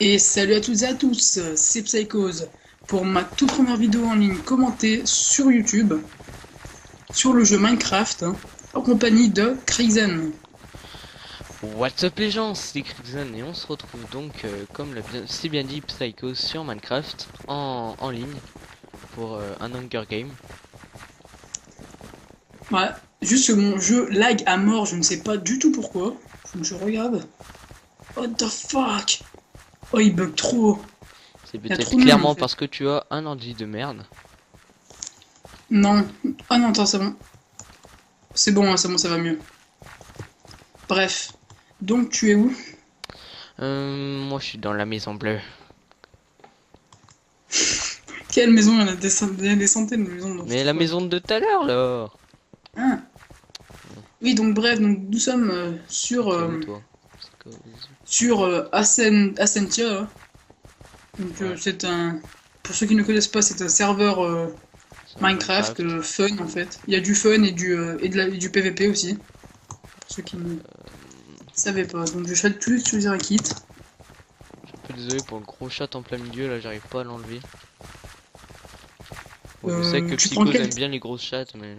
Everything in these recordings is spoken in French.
Et salut à toutes et à tous, c'est Psychose pour ma toute première vidéo en ligne commentée sur YouTube sur le jeu Minecraft en compagnie de Krixen. What's up les gens, c'est Krixen et on se retrouve donc comme l'a si bien dit Psycho sur Minecraft en ligne pour un Hunger Game. Ouais, juste que mon jeu lag à mort, je ne sais pas du tout pourquoi. Faut que je regarde. What the fuck? Oh, il bug trop. C'est Il y a peut-être trop de monde en clairement fait. parce que tu as un ordi de merde. Non. Ah non, attends, c'est bon. C'est bon, c'est bon, ça va mieux. Bref. Donc tu es où? Moi je suis dans la maison bleue. Quelle maison? Il y en a il y a des centaines de maisons dans ce Mais la truc. maison de tout à l'heure là. Hein. Oui, donc bref, donc nous sommes T'es où toi? sur Ascentia. Là. Donc Ouais, c'est un, pour ceux qui ne connaissent pas, c'est un serveur c'est un Minecraft Minecraft. fun en fait. Il y a du fun et du PVP aussi. Pour ceux qui ne savaient pas. Donc je vais tout choisir un kit. Je suis un peu désolé pour le gros chat en plein milieu là, j'arrive pas à l'enlever. Bon, je sais que Tu prends Psycho quel? aime bien les grosses chattes mais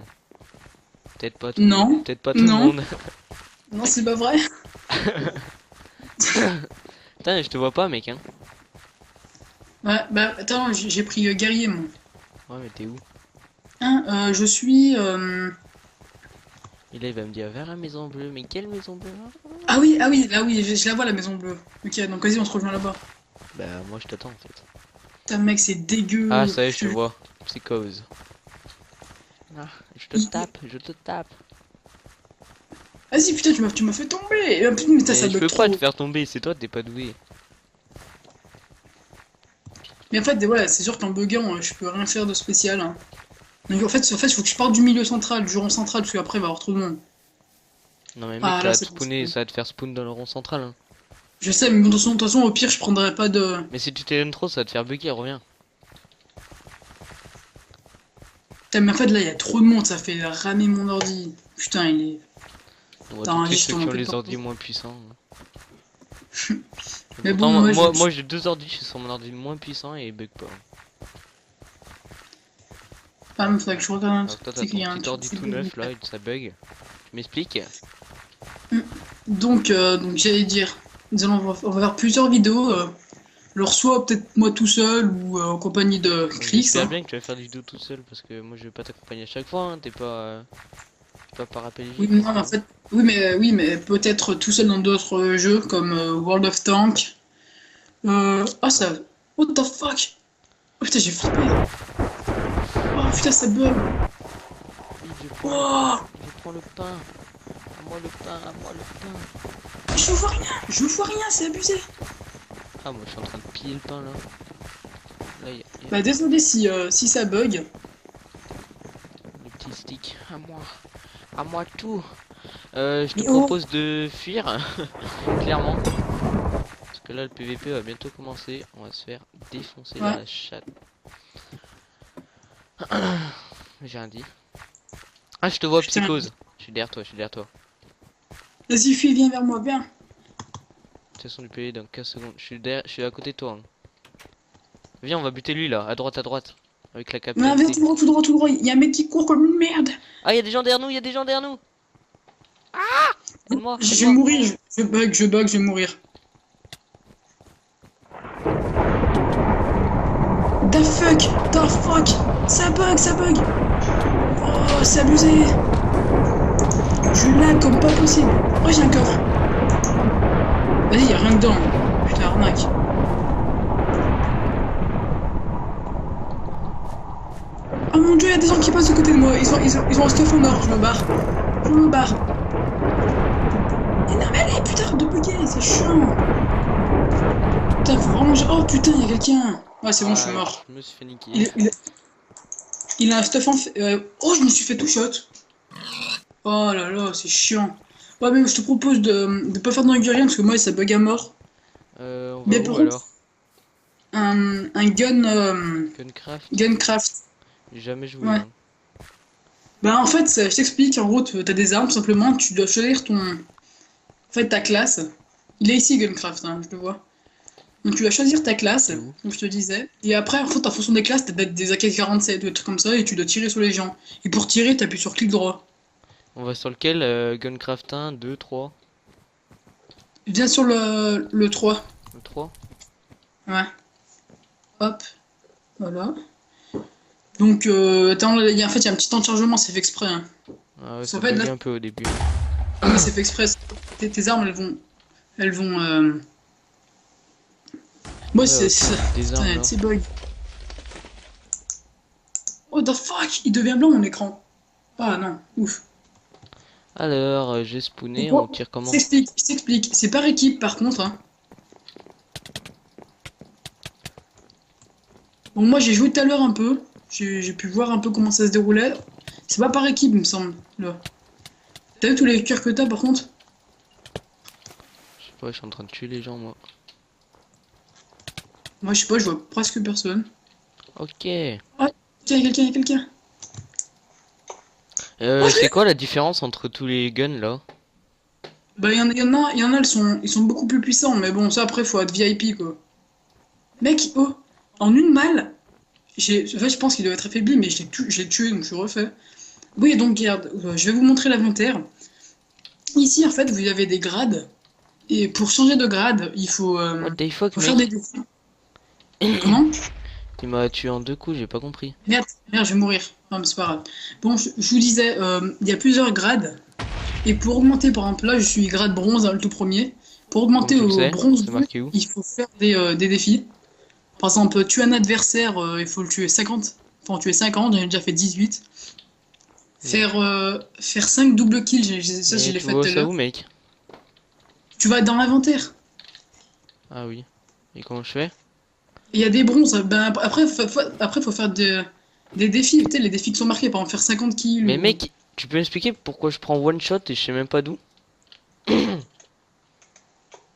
Non, peut-être pas tout le non, monde. non, c'est pas vrai. Putain, je te vois pas mec hein. Ouais, bah attends, j'ai pris guerrier moi. Ouais mais t'es où? Je suis. Et là il va me dire vers la maison bleue, mais quelle maison bleue hein? Ah oui, là oui, je la vois la maison bleue. Ok, donc vas-y, on se rejoint là-bas. Bah moi je t'attends en fait. Putain, mec, c'est Ah dégueu. ça y est je te vois, psychose. Ah, je te Il- tape, je te tape. Vas-y, putain, tu m'as fait tomber! Putain, mais ça Mais je bug peux pas te trop. faire tomber, c'est toi t'es pas doué. Mais en fait, ouais, c'est sûr qu'en buguant, je peux rien faire de spécial. Donc il faut que je parte du milieu central, du rond central, parce qu'après, il va y avoir trop de monde. Non mais mec Ah, ça là, va te c'est bon, c'est spawner, bon. ça va te faire spawn dans le rond central hein. Je sais, mais bon, de toute façon, au pire, je prendrai pas de. Mais si tu t'éloignes trop ça va te faire bugger, reviens. Putain, mais en fait, là, il y a trop de monde, ça fait ramer mon ordi. Putain, il est. On voit Attends, tous vas-y, je ceux tourne qui un ont peu de les partout. ordi moins puissants. Et Mais bon, pourtant moi, moi j'ai deux ordi, je suis sur mon ordi moins puissant et il bug pas. Ah, mais faudrait que je regarde un Alors truc. que toi t'as C'est qu'il ton y a un petit truc ordi qui tout bug. neuf là et ça bug. Tu m'expliques? Donc j'allais dire, on va faire plusieurs vidéos. Alors, soit peut-être moi tout seul ou en compagnie de Chris. J'espère bien que tu vas faire des vidéos tout seul parce que moi je vais pas t'accompagner à chaque fois, hein. T'es pas Oui, paraplégique mais non non, mais plus en hein. fait, oui, mais peut-être tout seul dans d'autres jeux comme World of Tanks. Ah, ça. What the fuck? Oh putain, j'ai flippé. Oh putain, ça bug. Vite, Oh, je prends le pain. À moi le pain, à moi le pain. je vois rien, c'est abusé. Ah, moi je suis en train de piller le pain là. Là, Bah, désolé si ça bug. le petit stick. À moi tout. Je te Mais oh, propose de fuir, clairement. Parce que là le PVP va bientôt commencer. On va se faire défoncer ouais, la chatte. J'ai rien dit. Ah, je te vois, putain. psychose. Je suis derrière toi, je suis derrière toi. Vas-y, fuis, viens vers moi, viens. Station du PV dans 15 secondes. Je suis à côté de toi, hein. Viens, on va buter lui là, à droite. Avec la Non, viens capacité. tout droit, tout droit, tout droit. Il y a un mec qui court comme une merde. Ah, il y a des gens derrière nous, il y a des gens derrière nous. Aide-moi, Je vais aide-moi. mourir, je bug, je vais mourir. The fuck, ça bug, ça bug. Oh, c'est abusé. Je lag comme pas possible. Oh, j'ai un coffre. Vas-y, y'a rien dedans. Putain, arnaque. Oh mon dieu, y'a des gens qui passent à côté de moi. Ils ont un stuff en or. Je me barre. Je me barre. Mais non, mais allez, putain, de bugger, c'est chiant. Putain, faut vraiment. Oh putain, y'a quelqu'un. Ouais, c'est bon, je suis Ah, mort. je me suis fait niquer. Il, il, il a un stuff en. Oh, je me suis fait tout shot. Oh là là, c'est chiant. Ouais, mais je te propose de pas faire d'Hungarian parce que moi ça bug à mort. On va Mais où par contre, alors? un gun. Guncraft? Guncraft. J'ai jamais joué, Ouais. hein. Bah en fait, je t'explique, en gros, t'as des armes, tout simplement, tu dois choisir ton. En fait, ta classe. Il est ici, Guncraft, hein, je le vois. Donc tu vas choisir ta classe, C'est où? comme je te disais. Et après, en fait, en fonction des classes, t'as des AK-47 ou des trucs comme ça, et tu dois tirer sur les gens. Et pour tirer, t'appuies sur clic droit. On va sur lequel? Guncraft 1, 2, 3. Viens sur le 3. Le 3. Ouais. Hop. Voilà. Donc, attends, en fait, il y a un petit temps de chargement, c'est fait exprès. Hein. Ah ouais, Parce ça qu'en fait, bug là, un peu au début. oui, c'est fait exprès. Tes armes, elles vont. Moi, Ouais, ok, des putain, il y armes a un là. petit bug. What the fuck? Il devient blanc mon écran. Ah non, ouf. Alors, j'ai spawné, on Pourquoi? tire comment? Je t'explique. C'est par équipe par contre. Hein. Bon, moi j'ai joué tout à l'heure un peu. J'ai pu voir un peu comment ça se déroulait. C'est pas par équipe, il me semble. Là. T'as vu tous les cœurs que t'as par contre? Je sais pas, je suis en train de tuer les gens moi. Moi je sais pas, je vois presque personne. Ok. Ah, tiens, il y a quelqu'un. Oh, je l'ai. C'est quoi la différence entre tous les guns là? Bah, il y en a, ils sont beaucoup plus puissants, mais bon, ça après, faut être VIP quoi. Mec, oh, en une malle, en fait, je pense qu'il doit être affaibli, mais je l'ai tué, donc je suis refait. Oui, donc regarde, je vais vous montrer l'inventaire. Ici, en fait, vous avez des grades, et pour changer de grade, What the fuck, faut faire des mec? défis. Comment? Tu m'as tué en 2 coups, j'ai pas compris. Merde, je vais mourir. Non, mais c'est pas grave. Bon, je vous disais, il y a plusieurs grades, et pour augmenter, par exemple, là, je suis grade bronze, hein, le tout premier. Pour Comme augmenter tu le au sais, bronze c'est 2, marqué où? il faut faire des défis. Par exemple, tuer un adversaire, il faut le tuer 50. Enfin, tuer 50, j'en ai déjà fait 18. Yeah. Faire 5 double kills, ça, je Mais l'ai tu fait tout vois à ça l'heure. où, mec? Tu vas dans l'inventaire. Ah oui. Et comment je fais? Il y a des bronzes. Ben, après, faut faire des défis. Tu sais, les défis qui sont marqués. Par exemple, faire 50 kills Mais ou. mec, tu peux m'expliquer pourquoi je prends one shot et je sais même pas d'où?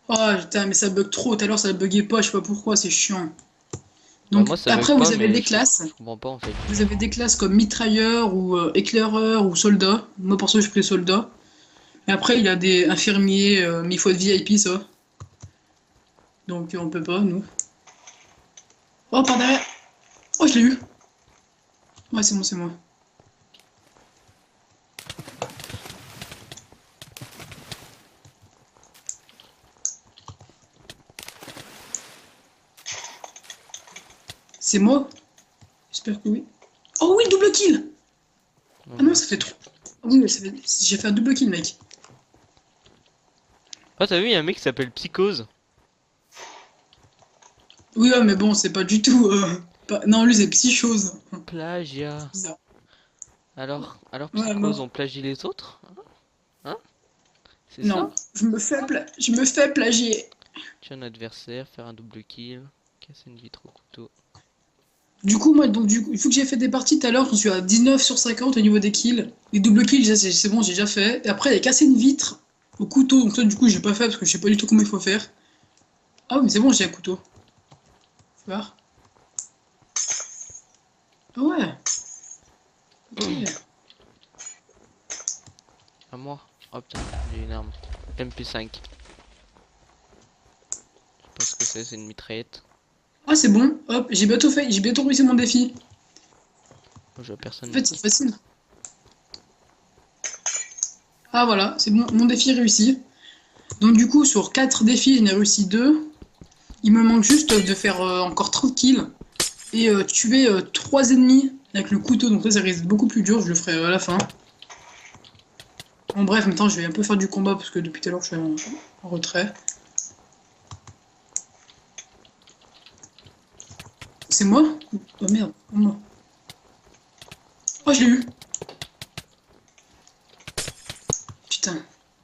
Oh, putain, mais ça bug trop. Tout à l'heure, ça buguait pas. Je sais pas pourquoi. C'est chiant. Bah Donc, moi ça bug après, pas, vous avez mais des classes. je comprends pas en fait. Vous avez des classes comme mitrailleur ou éclaireur ou soldat. Moi, pour ça, j'ai pris soldat. Et après, il y a des infirmiers. Mais il faut être VIP, ça. Donc, on peut pas, nous. Oh, par derrière. Oh, je l'ai eu. Ouais, c'est bon, c'est moi. C'est moi? J'espère que oui. Oh oui, double kill! Oh, Ah non, ça merci. fait trop. Ah oui, j'ai fait un double kill, mec. Ah t'as vu, il y a un mec qui s'appelle Psychose. Oui, ouais, mais bon, c'est pas du tout. Non, lui, c'est psychose. Plagiat. Bizarre. Alors Ouais, Psychose, non. on plagie les autres? Hein? C'est ça? Non, je me fais plagier. Tuer un adversaire, faire un double kill, casser une vitre au couteau. Du coup, moi, donc, il faut que j'ai fait des parties tout à l'heure. Je suis à 19 sur 50 au niveau des kills. Les double kills, c'est bon, j'ai déjà fait. Et après, il y a cassé une vitre au couteau. Donc, ça, du coup, j'ai pas fait parce que je sais pas du tout comment il faut faire. Ah, mais c'est bon, j'ai un couteau. Tu vois? Ah ouais. Ok. À moi. Oh putain, j'ai une arme. MP5. Je sais pas ce que c'est une mitraillette. Ah, c'est bon. Hop, j'ai bientôt fait. J'ai bientôt réussi mon défi. Moi je vois personne En du fait, coup. c'est facile. Ah, voilà, c'est bon, mon défi est réussi. Donc, du coup, sur 4 défis, j'en ai réussi 2. Il me manque juste de faire encore 30 kills et tuer 3 ennemis avec le couteau. Donc, ça risque beaucoup plus dur. Je le ferai à la fin. En bref, maintenant, je vais un peu faire du combat parce que depuis tout à l'heure, je suis en retrait. C'est moi? Oh merde, moi. Oh, je l'ai eu. Putain.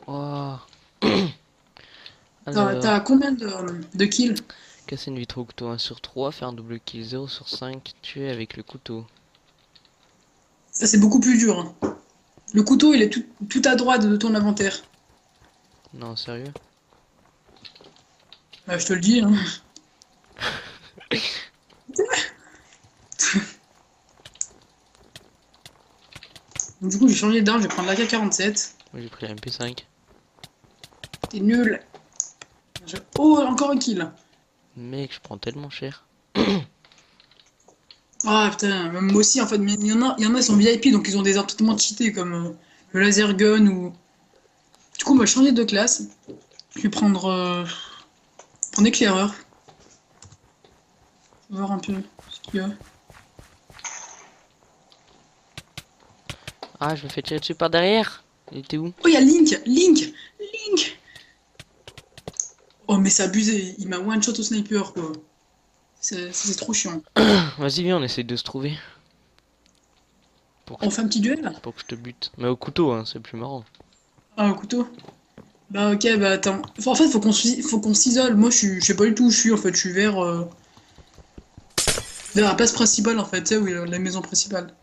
Oh. T'as Alors, combien de kills? casser une vitre au couteau 1 sur 3, faire un double kill 0 sur 5, tuer avec le couteau. Ça, c'est beaucoup plus dur. Hein. Le couteau, il est tout à droite de ton inventaire. Non, sérieux? Je te le dis. Hein. Du coup, j'ai changé d'arme. Je vais prendre l'AK-47. Moi j'ai pris la MP5. T'es nul. Oh, encore un kill. Mec, je prends tellement cher. Ah putain, même moi aussi en fait, mais il y en a ils sont VIP donc ils ont des armes totalement cheatées comme le laser gun ou. Du coup, moi je changer de classe. Je vais prendre éclaireur. Voir un peu ce qu'il y a. Ah, je me fais tirer dessus par derrière. Il était où? Oh, il y a Link! Link! Link! Oh, mais c'est abusé, il m'a one shot au sniper quoi. C'est trop chiant. Vas-y, viens, on essaye de se trouver. Pour que, On fait un petit duel là? pour que je te bute. Mais au couteau, hein, c'est plus marrant. Ah, un couteau? Bah, ok, bah attends. En fait, faut qu'on s'isole. Moi, je sais pas du tout où je suis en fait. Je suis vers la place principale en fait, tu sais, où il y a la maison principale.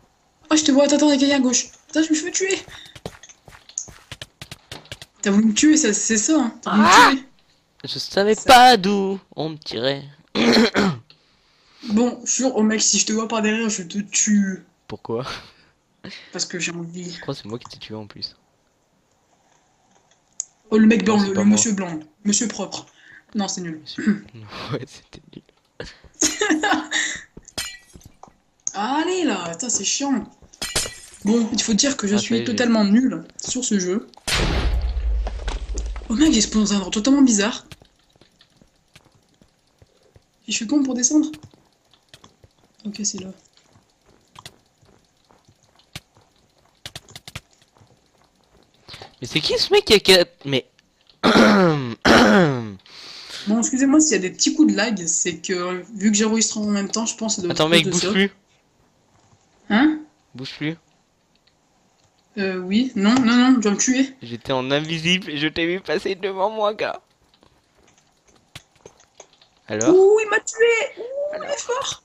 Oh, je te vois, attends, il y a quelqu'un à gauche. Attends, je me fais tuer. T'as voulu me tuer, c'est ça, hein. T'as voulu me tuer. Je savais Ça- pas d'où on me tirait. Bon, jure, oh mec, si je te vois par derrière, je te tue. Pourquoi? Parce que j'ai envie. Je crois que c'est moi qui t'ai tué en plus. Oh, le mec Non, blanc, c'est le pas moi. monsieur blanc. Monsieur propre. Non, c'est nul. Monsieur. Ouais, c'était nul. Allez là, attends, c'est chiant. Bon, il faut dire que je Ah, ça y suis est, j'ai. totalement nul sur ce jeu. Oh mec, j'ai spawn dans un endroit totalement bizarre. Et je suis con pour descendre. Ok, c'est là. Mais c'est qui ce mec qui a Mais. Bon, excusez-moi s'il y a des petits coups de lag, c'est que vu que j'enregistre en même temps, je pense que ça doit être Attends, à cause mec, de bouge ça. plus. Hein? Bouge plus. Oui, non, non, non, tu vas me tuer. J'étais en invisible et je t'ai vu passer devant moi, gars. Alors? Ouh, il m'a tué! Ouh, il est Alors? fort!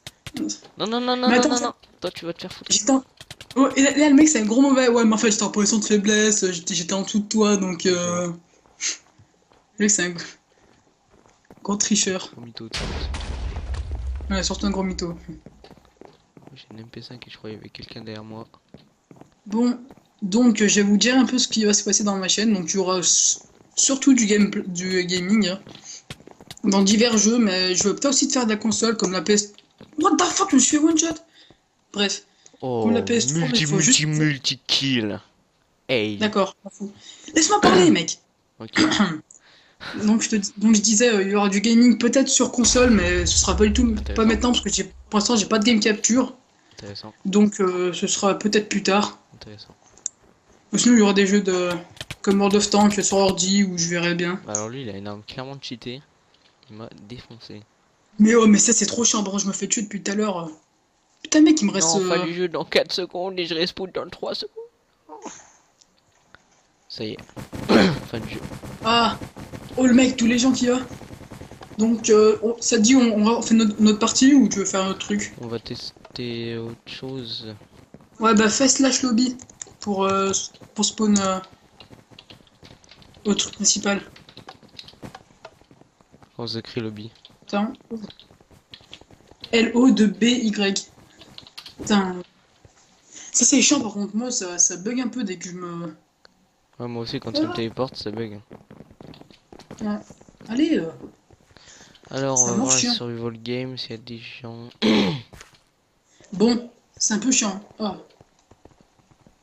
Non, non, non, non, Mais non, attends, non, non. Toi, tu vas te faire foutre. j'étais en... Oh, et là, le mec, c'est un gros mauvais. Ouais, mais en fait, j'étais en position de faiblesse, j'étais en dessous de toi, donc Je vois. Le mec, c'est un gros tricheur. Gros mytho, tu Ouais, surtout un gros mytho. J'ai une MP5 et je crois qu'il y avait quelqu'un derrière moi. Bon, donc je vais vous dire un peu ce qui va se passer dans ma chaîne. Donc il y aura surtout du gaming hein, dans divers jeux, mais je vais peut-être aussi te faire de la console comme la PS. What the fuck, je me suis fait one shot. Bref, comme la Oh, PS3, il faut juste. multi kill. Hey. D'accord, m'en fous. Laisse-moi parler, mec. Ok, Donc je disais, il y aura du gaming peut-être sur console, mais ce sera pas du tout, pas intéressant, maintenant parce que pour l'instant j'ai pas de game capture. intéressant, Donc ce sera peut-être plus tard. intéressant. Ou sinon il y aura des jeux comme World of Tanks sur ordi où je verrai bien. Bah alors lui, il a une arme clairement cheatée. Il m'a défoncé. Mais oh, mais ça c'est trop chiant, bon, je me fais tuer depuis tout à l'heure. Putain, mec, il me reste. Non, fin du jeu dans 4 secondes et je respawn dans 3 secondes. Ça y est, fin du jeu. Ah! Oh, le mec, tous les gens qu'il y a. Donc, ça te dit, on fait notre partie ou tu veux faire un autre truc? On va tester autre chose. Ouais, bah fais slash lobby pour spawn au truc principal. On s'écrit lobby. Putain. LO2BY. Putain. Ça c'est chiant par contre, moi ça bug un peu dès que je me. Ouais, moi aussi, quand ça me téléporte, ça bug. Ouais. Allez, Alors, on ça va voir marche la chiant. survival game s'il y a des gens. Bon, c'est un peu chiant. Ah.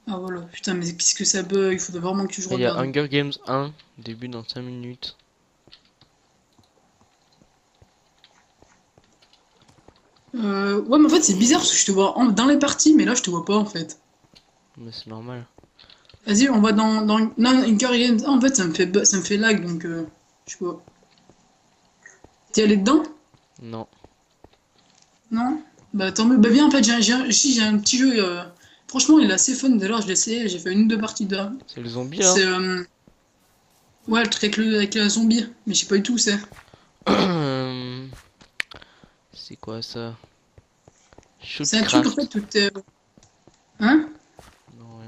Ah voilà, putain, mais qu'est-ce que ça bug, il faudrait vraiment que je Il y a regarde. Hunger Games 1, début dans 5 minutes. Ouais, mais en fait c'est bizarre parce que je te vois dans les parties, mais là je te vois pas en fait. Mais c'est normal. Vas-y, on va dans non, Hunger Games. Ah, en fait ça me fait lag donc je sais pas. T'es allé dedans? Non. Non? Bah tant mieux. Bah viens en fait, j'ai un petit jeu. Franchement il est assez fun, d'ailleurs je l'ai essayé, j'ai fait une ou deux parties dedans. C'est le zombie là. C'est ouais, le truc avec le zombie, mais je sais pas du tout où c'est. C'est quoi ça? C'est un truc en fait Shootcraft. où t'es. Hein? Non,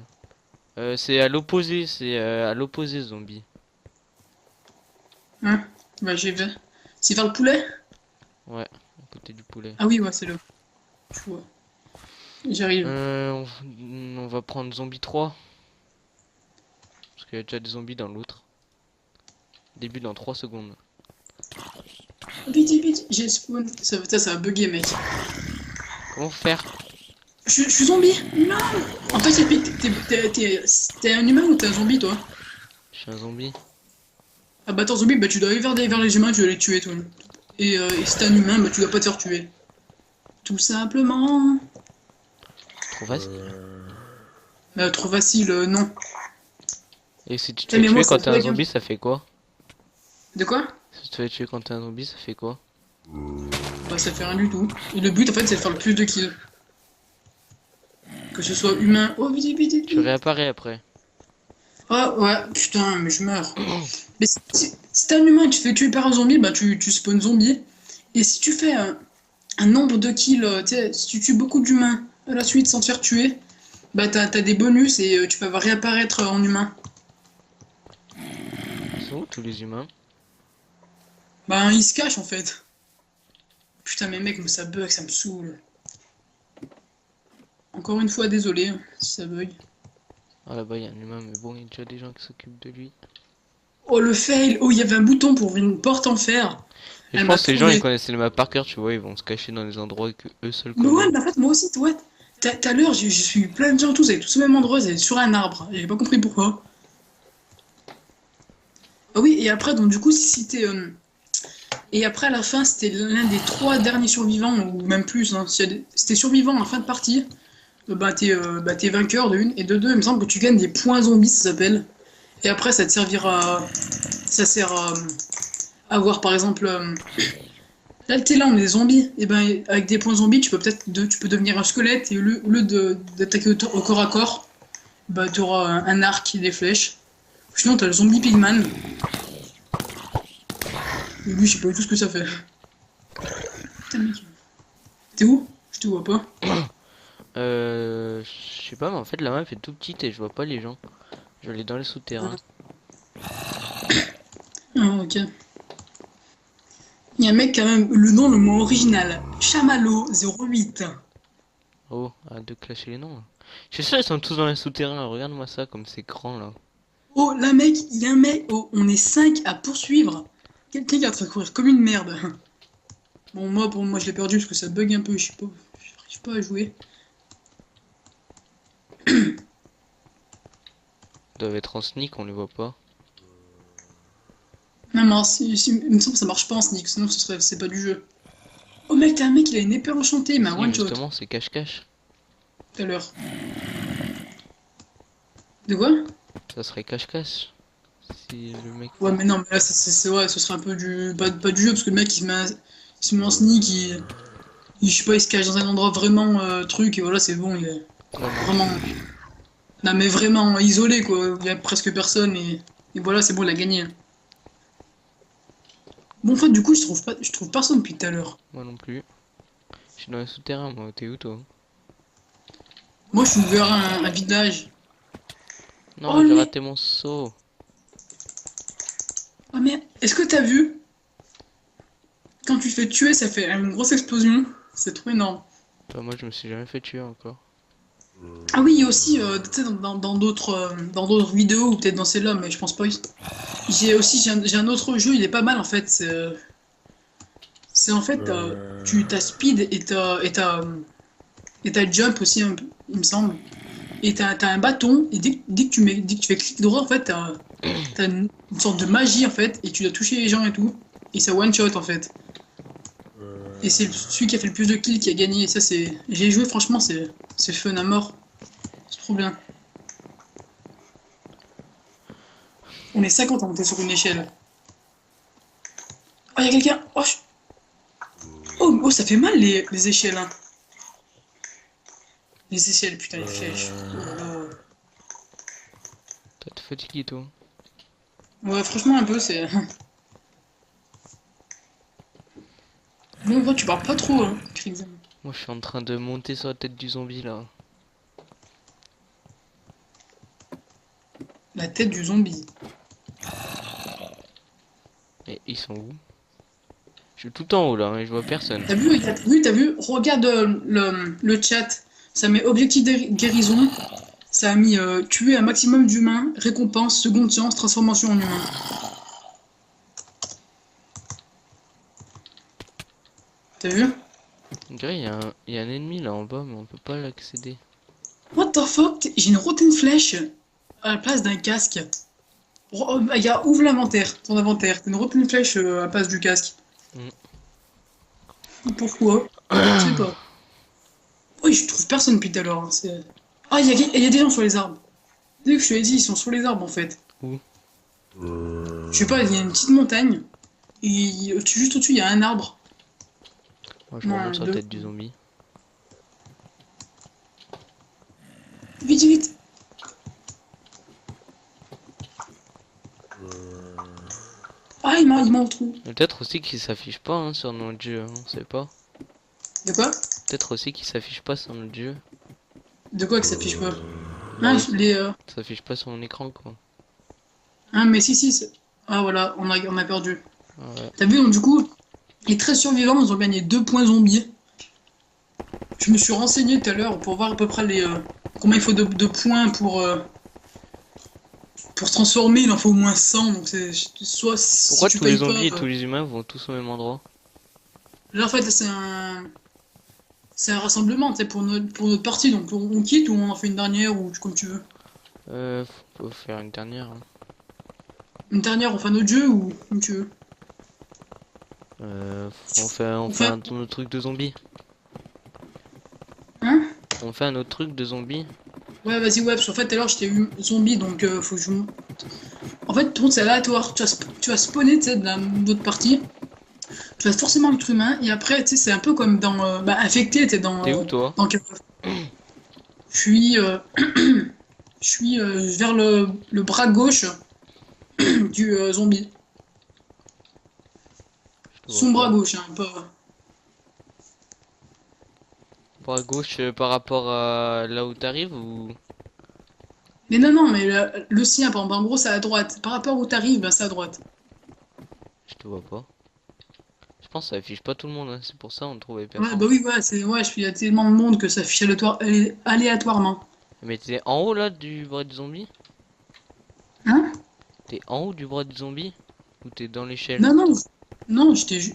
rien. C'est à l'opposé, zombie. Hein? Bah j'ai vu. C'est vers le poulet? Ouais, à côté du poulet. Ah oui, ouais, c'est là. Je vois. J'arrive. On va prendre zombie 3. Parce qu'il y a déjà des zombies dans l'autre. Début dans 3 secondes. Vite, vite, j'ai spawn. Ça va bugger, mec. Comment faire? Je suis zombie. Non. En fait, t'es un humain ou t'es un zombie, toi? Je suis un zombie. Ah bah, t'es un zombie, bah tu dois aller vers les humains, tu dois les tuer, toi. Et si t'es un humain, bah tu dois pas te faire tuer. Tout simplement. Trop facile. Trop facile, non. Et si tu te Putain, fais mais tuer moi, quand ça t'es un bug, hein. zombie, ça fait quoi? De quoi? Si tu te fais tuer quand t'es un zombie, ça fait quoi? Bah, ça fait rien du tout. Et le but, en fait, c'est de faire le plus de kills. Que ce soit humain. Oh, vite, vite, vite, Tu vite. réapparais après. Ah, ouais, putain, mais je meurs. Mais si t'es un humain et tu te fais tuer par un zombie, bah tu spawns zombie. Et si tu fais un nombre de kills, tu sais, si tu tues beaucoup d'humains à la suite sans te faire tuer, bah t'as des bonus et tu peux réapparaître en humain. Ils sont où tous les humains? Bah ils se cachent en fait. Putain, mais mec, mais ça bug, ça me saoule. Encore une fois, désolé hein, si ça bug. Ah là-bas il y a un humain, mais bon, il y a déjà des gens qui s'occupent de lui. Oh le fail! Oh, il y avait un bouton pour ouvrir une porte en fer. Et je Elle m'a pense que les gens ils trouvé. connaissaient le map par cœur, tu vois, ils vont se cacher dans des endroits que eux seuls Mais ouais, connaissent. mais en fait, moi aussi, ouais. Tout à l'heure, j'ai suis plein de gens tous avec tous au même endroit, c'est sur un arbre. J'ai pas compris pourquoi. Ah oui, et après, donc du coup, si t'es. Et après, à la fin, c'était l'un des 3 derniers survivants, ou même plus. Hein. Si t'es survivant en fin de partie, t'es vainqueur de une. Et de deux, il me semble que tu gagnes des points zombies, ça s'appelle. Et après, ça te servira. Ça sert à voir, par exemple. Là, t'es là, on est des zombies. Et ben, avec des points zombies, tu peux devenir un squelette. Et au lieu d'attaquer au corps à corps, bah, t'auras un arc et des flèches. Sinon, t'as le zombie pigman. Et lui, je sais pas du tout ce que ça fait. Putain, mec. T'es où? Je te vois pas. Je sais pas, mais en fait la map est tout petite et je vois pas les gens. Je vais aller dans les souterrains. Ah, ok. Il y a un mec quand même, le nom le moins original. Chamallow 08. Oh, arrête de clasher les noms là. Je suis sûr ils sont tous dans les souterrains, regarde-moi ça comme c'est grand là. Oh, là, mec, il y a un mec. Oh, on est 5 à poursuivre. Quelqu'un qui est en train de courir comme une merde. Bon, moi, je l'ai perdu parce que ça bug un peu. Je sais pas à jouer. Ils doivent être en sneak, on les voit pas. Non, mais alors, il me semble que ça marche pas en sneak, sinon c'est pas du jeu. Oh, mec, t'as un mec, il a une épée enchantée, il m'a Si, one shot justement, c'est cache-cache. tout à l'heure. De quoi? Ça serait cache-cache. Si le mec. Ouais, mais non, mais là, ouais, ce serait un peu pas du jeu parce que le mec il se met en sneak, je sais pas, il se cache dans un endroit vraiment truc, et voilà, c'est bon, il est vraiment. Non, mais vraiment isolé, quoi. Il y a presque personne, et voilà, c'est bon, il a gagné. Bon, en fait, du coup, je trouve personne depuis tout à l'heure. Moi non plus. Je suis dans les souterrains, moi. T'es où toi? Moi, je suis vers un village. Non, Oh, j'ai lui. raté mon saut. Oh, merde, est-ce que t'as vu? Quand tu te fais tuer, ça fait une grosse explosion. C'est trop énorme. Toi, moi, je me suis jamais fait tuer encore. Ah oui, il y a aussi, tu sais, dans d'autres vidéos, ou peut-être dans celle-là, mais je pense pas. J'ai un autre jeu, il est pas mal en fait. C'est en fait, t'as speed et t'as jump aussi, un peu, il me semble. Et t'as un bâton, et dès que tu fais clic droit, en fait, t'as une sorte de magie en fait, et tu dois toucher les gens et tout. Et ça one shot en fait. Et c'est celui qui a fait le plus de kills qui a gagné. Et ça, c'est. J'ai joué, franchement, c'est fun à mort. C'est trop bien. On est 50 à monter sur une échelle. Oh, y'a quelqu'un! Oh, oh, ça fait mal les échelles, hein. Les échelles, putain, les flèches. Oh là là. T'as te fatigué, toi. Ouais, franchement, un peu, c'est. Bon, en vrai, tu parles pas trop, hein, Crimson. Moi, je suis en train de monter sur la tête du zombie là. La tête du zombie. Et ils sont où? Je suis tout en haut là, et je vois personne. T'as vu? Regarde le chat. Ça met objectif de guérison. Ça a mis tuer un maximum d'humains, récompense, seconde chance, transformation en humain. T'as vu? On dirait il y a un ennemi là en bas, mais on peut pas l'accéder. What the fuck? J'ai une rotten flèche à la place d'un casque. Ouvre l'inventaire, ton inventaire. T'as une rotten flèche à la place du casque. Pourquoi? Je sais pas. Oui, je trouve personne depuis tout à l'heure. Hein, ah, il y a des gens sur les arbres. Dès que je te l'ai dit, ils sont sur les arbres en fait. Où? Je sais pas, il y a une petite montagne. Et juste au-dessus, il y a un arbre. Moi, je Non, remonte sur la deux. tête du zombie. Vite, vite. Ah, il m'a retrouvé. Peut-être aussi qu'il s'affiche pas hein, sur notre jeu, hein, on sait pas. De quoi? Peut-être aussi qu'il s'affiche pas sur notre jeu. De quoi que ça affiche pas? Bah Ah, oui, les. ça s'affiche pas sur mon écran quoi. Ah, mais si, si. Ah, voilà, on a perdu. Ah ouais. T'as vu, donc du coup, les 13 survivants, ils ont gagné 2 points zombies. Je me suis renseigné tout à l'heure pour voir à peu près combien il faut de points pour se transformer. Il en faut au moins 100. Donc c'est soit si Pourquoi tu tous les payes zombies et pas. tous les humains vont tous au même endroit? Là en fait c'est un rassemblement, tu sais, pour notre partie. Donc on quitte ou on en fait une dernière ou comme tu veux. Faut faire une dernière. Hein. Une dernière, on fait un autre jeu ou comme tu veux. On fait un autre truc de zombie. Hein? On fait un autre truc de zombie. Ouais, vas-y, ouais, parce qu'en fait tout à l'heure j'étais zombie donc faut que je. En fait, tout le monde c'est aléatoire. Tu vas spawner, tu sais, dans d'autres parties. Tu vas forcément être humain et après, tu sais, c'est un peu comme dans infecté, t'es dans. T'es où toi? Dans je suis, je suis vers le bras gauche du zombie. Je te Son vois bras pas. gauche, hein, pas. Bras gauche par rapport à là où t'arrives ou... Mais non, non, mais le sien, par exemple, en gros, c'est à droite. Par rapport où t'arrives, ben, c'est à droite. Je te vois pas. Je pense que ça affiche pas tout le monde, hein. C'est pour ça on trouvait Ouais, personne. bah oui, ouais, il y a tellement de monde que ça affiche aléatoirement. Mais t'es en haut là du bras du zombie? Hein? T'es en haut du bras du zombie? Ou t'es dans l'échelle? Non, non, non, j'étais, je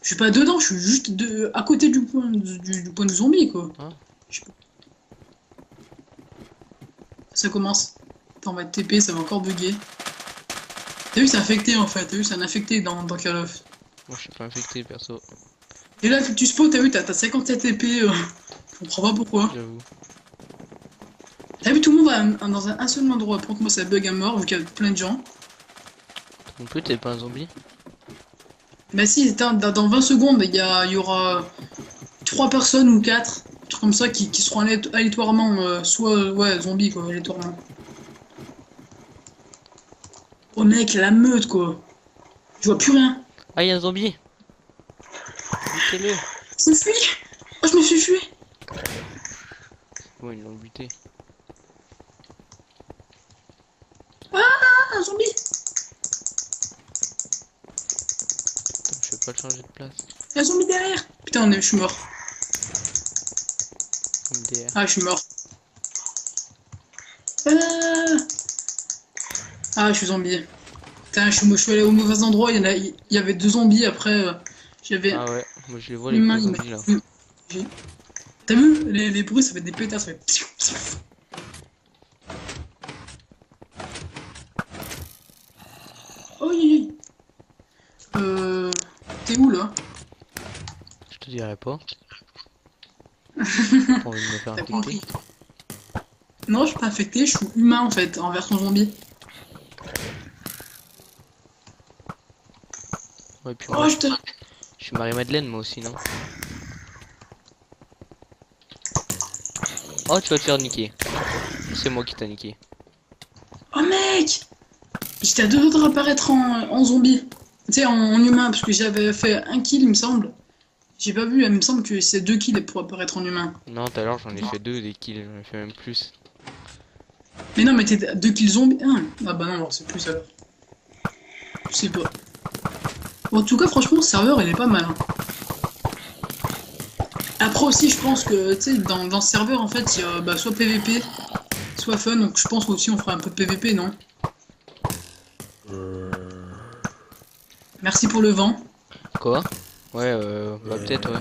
suis pas dedans, je suis juste à côté du point de zombie, quoi. Ah. Je sais pas. Ça commence. Attends, on va être TP, ça va encore bugger. T'as vu, c'est infecté en fait. T'as vu, c'est un infecté dans Call of. Moi je suis pas infecté perso. Et là, tu spawns, t'as vu, t'as 57 TP. Je comprends pas pourquoi. J'avoue. T'as vu, tout le monde va dans un seul endroit. Pour que moi, ça bug à mort, vu qu'il y a plein de gens. Non plus t'es pas un zombie? Bah si, dans 20 secondes, il y aura 3 personnes ou 4 trucs comme ça qui seront aléatoirement, soit, ouais, zombies, quoi, aléatoirement. Oh mec, la meute, quoi. Je vois plus rien. Ah y'a un zombie! Butez-le! Je me fuis. Oh, je me suis fui. Bon ils l'ont buté. Ah, un zombie. Attends, je vais pas le changer de place. Il y a un zombie derrière. Putain, je suis mort. MDR. Ah, je suis mort. Ah, je suis zombie. Putain, je suis allé au mauvais endroit. Il y avait 2 zombies. Après, j'avais Ah ouais, moi je les vois les l'humain. gros zombies là. J'ai- T'as vu les bruits, ça fait des pétards. Ça fait. Oh, t'es où là? Je te dirai pas. Pas envie de me faire T'as infecter. compris. Non, je suis pas infecté, je suis humain en fait, en version zombie. Ouais, puis Oh, moi, je te. je suis Marie-Madeleine moi aussi, non? Oh, tu vas te faire niquer. C'est moi qui t'a niqué. Oh mec! J'étais à 2 doigts de réapparaître en zombie. Tu sais, en humain, parce que j'avais fait un kill, il me semble. J'ai pas vu, il me semble que c'est 2 kills pour apparaître en humain. Non, tout à l'heure j'en ai fait 2 des kills, j'en ai fait même plus. Mais non, mais t'es à 2 kills zombies. Ah bah non, alors c'est plus ça. Je sais pas. Bon, en tout cas, franchement, le serveur, il est pas mal. Hein. Après aussi, je pense que, tu sais, dans ce serveur, en fait, il y a bah, soit PVP, soit fun. Donc je pense qu'aussi on fera un peu de PVP, non? Merci pour le vent. Quoi? Ouais, bah peut-être, ouais.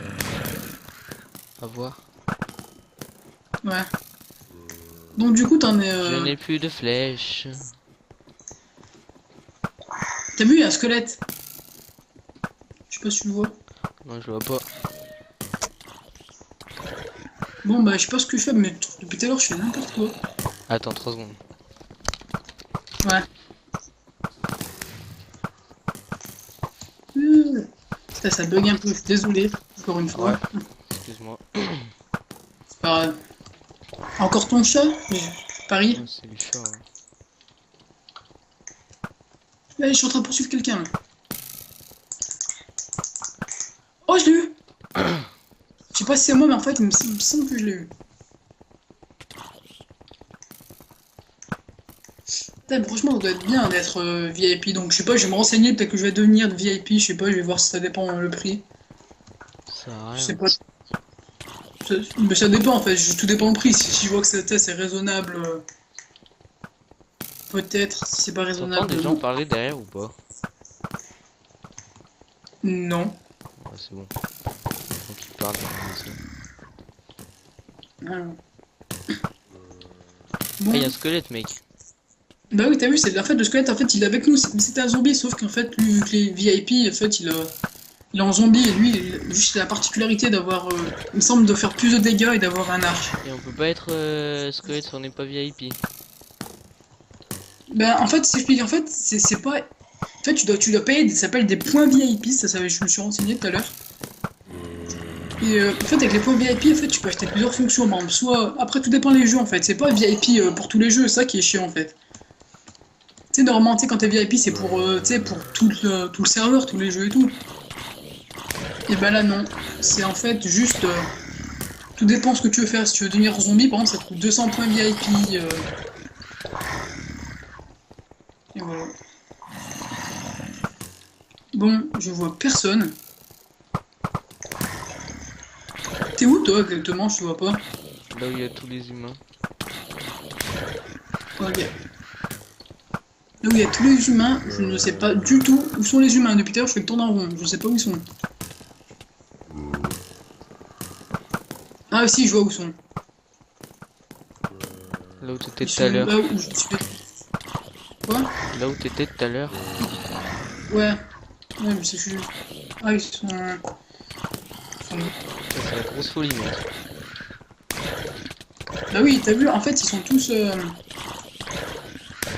À voir. Ouais. Donc du coup, t'en es... Je n'ai plus de flèches. T'as vu, il y a un squelette. Je sais pas si tu le vois. Non, je vois pas. Bon, bah, je sais pas ce que je fais, mais depuis tout à l'heure, je fais n'importe quoi. Attends 3 secondes. Ouais. Putain, ça bug un peu, je suis désolé. Encore une Ouais, fois. excuse-moi. C'est pas grave. Encore ton chat? Paris? Oh, c'est le chat. Ouais. Ouais, je suis en train de poursuivre quelqu'un, là. Oh, je l'ai eu! Je sais pas si c'est moi, mais en fait, il me semble que je l'ai eu. Putain, franchement, ça doit être bien d'être VIP, donc je sais pas, je vais me renseigner, peut-être que je vais devenir VIP, je sais pas, je vais voir si ça dépend le prix. Ça sert à Je rien. sais pas. Mais ça dépend en fait, tout dépend du prix. Si je vois que c'est raisonnable, peut-être. Si c'est pas T'entends raisonnable, des gens non. parler derrière ou pas? Non. Ouais, c'est bon. Donc ils parlent dans la maison. Ah. Ah, y a Bon. un squelette, mec. Bah oui, t'as vu, en fait, le squelette, en fait, il est avec nous. C'était un zombie, sauf qu'en fait, lui, vu que les VIP, en fait, il est en zombie, et lui, juste la particularité d'avoir, il me semble, de faire plus de dégâts et d'avoir un arc. Et on peut pas être squelette si on n'est pas VIP. Ben, en fait, c'est en fait, c'est pas. En fait, tu dois payer, ça s'appelle des points VIP, je me suis renseigné tout à l'heure. Et en fait, avec les points VIP, en fait, tu peux acheter plusieurs fonctions. Par exemple, soit. Après, tout dépend des jeux, en fait. C'est pas VIP pour tous les jeux, c'est ça qui est chiant, en fait. Tu sais, normalement, tu sais, quand t'es VIP, c'est pour, tu sais, pour tout le serveur, tous les jeux et tout. Et ben là, non. C'est en fait juste. Tout dépend ce que tu veux faire. Si tu veux devenir zombie, par exemple, ça te coûte 200 points VIP. Et voilà. Bon, je vois personne. T'es où, toi, exactement? Je te vois pas. Là où il y a tous les humains. Ok. Là où il y a tous les humains, je ne sais pas du tout où sont les humains. Depuis tout à l'heure, je fais le tour en rond. Je sais pas où ils sont. Ah, si, je vois où ils sont. Là où t'étais Ils tout à sont l'heure. là où je suis. Quoi? Là où t'étais tout à l'heure. Ouais. Ouais, mais c'est juste. Ah, ils sont. Ça, c'est la grosse folie, mec. Bah oui, t'as vu, en fait, ils sont tous.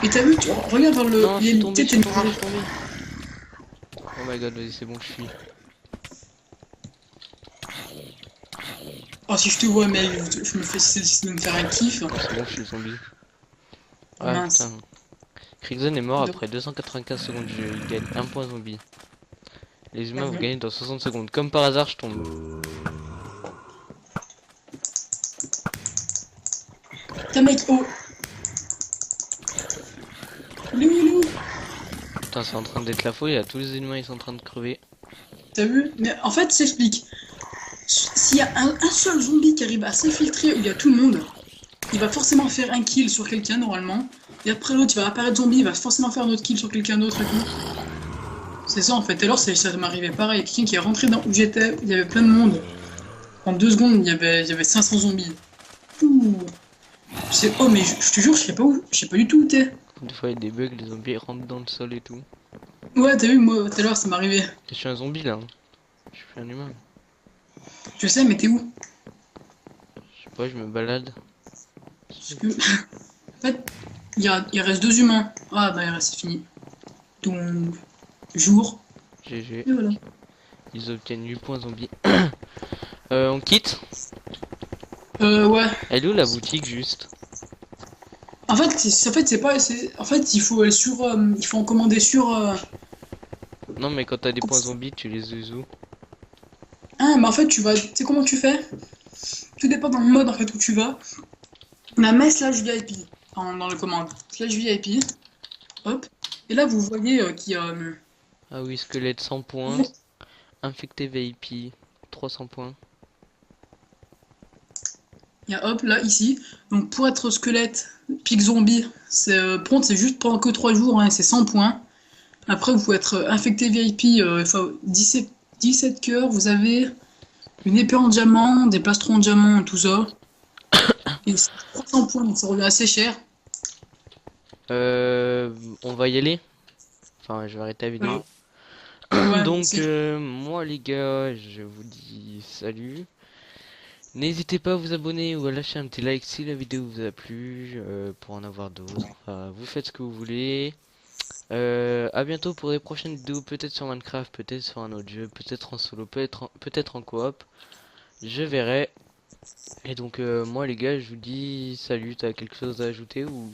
Et t'as vu, regarde vers le. Non, je Il y a suis une tombé, je tête et suis une. tombé, je suis tombé. Oh my god, vas-y, c'est bon, je suis. Oh, si je te vois, mec, je me fais essayer de me faire un kiff. Oh, c'est bon, je suis zombie. Oh, Ah mince. putain. Krigzen est mort après 295 secondes de jeu. Il gagne 1 point zombie. Les Ah humains vont bon. gagner dans 60 secondes. Comme par hasard, je tombe. Putain, mec, oh. Il est où, il est où? Putain, c'est en train d'être la folie. Là, tous les humains ils sont en train de crever. T'as vu? Mais en fait, j'explique. S'il y a un seul zombie qui arrive à s'infiltrer où il y a tout le monde, il va forcément faire un kill sur quelqu'un normalement. Et après l'autre, il va apparaître zombie, il va forcément faire un autre kill sur quelqu'un d'autre et tout. C'est ça en fait. Et alors, ça m'arrivait pareil. Il y a quelqu'un qui est rentré dans où j'étais, il y avait plein de monde. En 2 secondes, il y avait 500 zombies. Ouh. Oh, mais je te jure, je sais pas où. Je sais pas du tout où t'es. Des fois, il y a des bugs, les zombies rentrent dans le sol et tout. Ouais, t'as vu, moi, tout à l'heure, ça m'arrivait. Et je suis un zombie là. Hein. Je suis un humain. Je sais, mais t'es où? Je sais pas, je me balade. Parce que. En fait, il reste 2 humains. Ah, bah, c'est fini. Donc. Jour. GG. Et voilà. Ils obtiennent 8 points zombies. On quitte. Ouais. Elle est où la boutique juste? En fait, c'est pas. En fait, il faut aller sur. Il faut en commander sur. Non, mais quand t'as des points zombies, tu les uses où? Ah, mais en fait, tu vas. Tu sais comment tu fais? Tout dépend dans le mode en fait où tu vas. On a mes slash VIP dans le commande. Slash VIP. Hop. Et là, vous voyez qu'il y a. Ah oui, squelette 100 points. Infecté VIP 300 points. Il y a hop là ici. Donc pour être squelette, pic zombie, c'est prompt, c'est juste pendant que 3 jours, hein, c'est 100 points. Après, vous pouvez être infecté VIP, il faut 10 17 cœurs, vous avez une épée en diamant, des plastrons en diamant, tout ça. Et c'est 300 points, donc ça revient assez cher. On va y aller. Enfin, je vais arrêter la vidéo. Ouais, Donc, c'est- moi les gars, je vous dis salut. N'hésitez pas à vous abonner ou à lâcher un petit like si la vidéo vous a plu, pour en avoir d'autres. Enfin, vous faites ce que vous voulez. À bientôt pour des prochaines vidéos, peut-être sur Minecraft, peut-être sur un autre jeu, peut-être en solo, peut-être en coop. Je verrai. Et donc, moi les gars, je vous dis salut. T'as quelque chose à ajouter ou...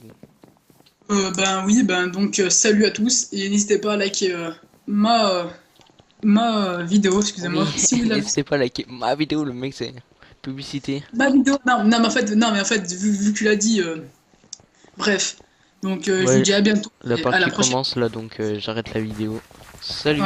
Ben oui, ben donc salut à tous et n'hésitez pas à liker ma vidéo, excusez-moi. Oui, Si vous l'avez, n'hésitez pas à liker ma vidéo, le mec c'est publicité. ma vidéo, non, mais en fait, vu que tu l'as dit, bref. Donc je vous Ouais, dis à bientôt la et à la partie prochaine. commence là, donc j'arrête la vidéo. Ouais. Salut.